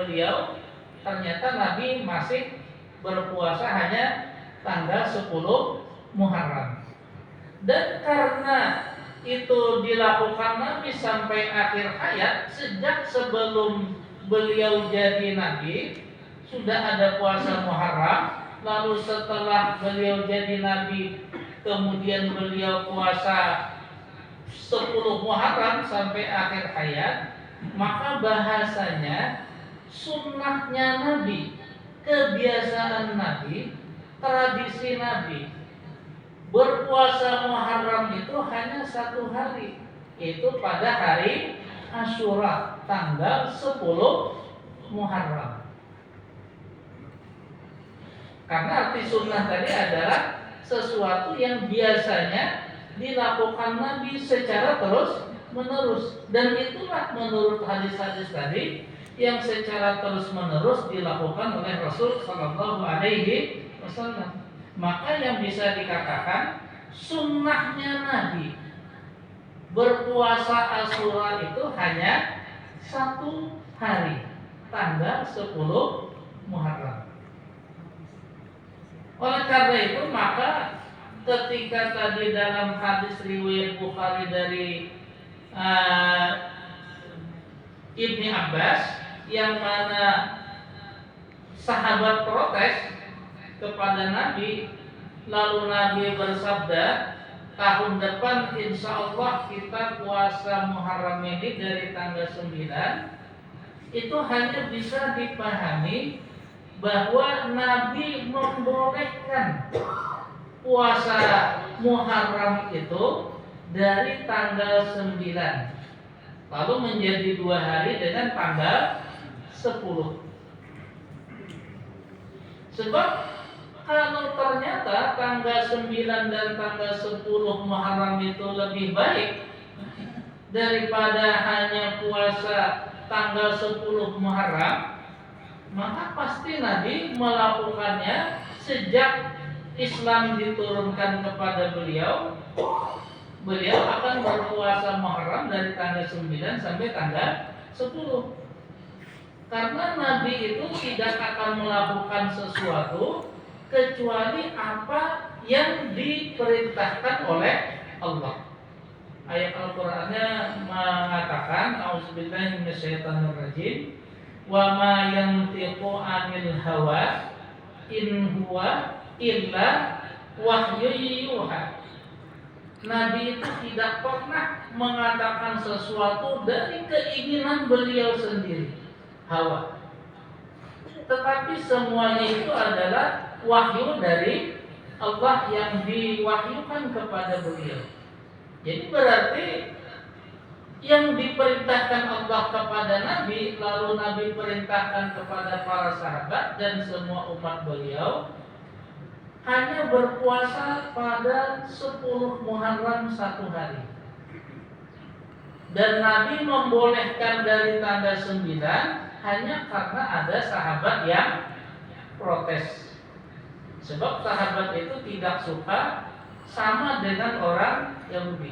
beliau, ternyata Nabi masih berpuasa hanya tanggal 10 Muharram. Dan karena itu dilakukan Nabi sampai akhir hayat, sejak sebelum beliau jadi Nabi sudah ada puasa Muharram. Lalu setelah beliau jadi Nabi, kemudian beliau puasa 10 Muharram sampai akhir hayat, maka bahasanya sunnahnya Nabi, kebiasaan Nabi, tradisi Nabi berpuasa Muharram itu hanya 1 hari, yaitu pada hari Asyura tanggal 10 Muharram. Karena arti sunnah tadi adalah sesuatu yang biasanya dilakukan Nabi secara terus menerus, dan itulah menurut hadis-hadis tadi yang secara terus menerus dilakukan oleh Rasul Shallallahu Alaihi Wasallam. Maka yang bisa dikatakan sunnahnya Nabi berpuasa Asyura itu hanya 1 hari, tanggal 10 Muharram. Oleh karena itu maka ketika tadi dalam hadis riwayat Bukhari dari Ibni Abbas, yang mana sahabat protes kepada Nabi, lalu Nabi bersabda, tahun depan insya Allah kita puasa Muharram ini dari tanggal 9. Itu hanya bisa dipahami bahwa Nabi membolehkan puasa Muharram itu dari tanggal 9 lalu menjadi 2 hari dengan tanggal 10. Sebab kalau ternyata tanggal 9 dan tanggal 10 Muharram itu lebih baik daripada hanya puasa tanggal 10 Muharram, maka pasti Nabi melakukannya sejak Islam diturunkan kepada beliau. Beliau akan berpuasa Muharram dari tanggal 9 sampai tanggal 10. Karena Nabi itu tidak akan melakukan sesuatu kecuali apa yang diperintahkan oleh Allah. Ayat Al-Qur'annya mengatakan, A'udzubillahi minasyaitonirrajim, wa ma yantiqu 'anil hawa in huwa illa wahyu yuha. Nabi itu tidak pernah mengatakan sesuatu dari keinginan beliau sendiri, hawa. Tetapi semuanya itu adalah wahyu dari Allah yang diwahyukan kepada beliau. Jadi berarti yang diperintahkan Allah kepada Nabi, lalu Nabi perintahkan kepada para sahabat dan semua umat beliau, hanya berpuasa pada 10 Muharram 1 hari. Dan Nabi membolehkan dari tanggal 9 hanya karena ada sahabat yang protes. Sebab sahabat itu tidak suka sama dengan orang Yahudi.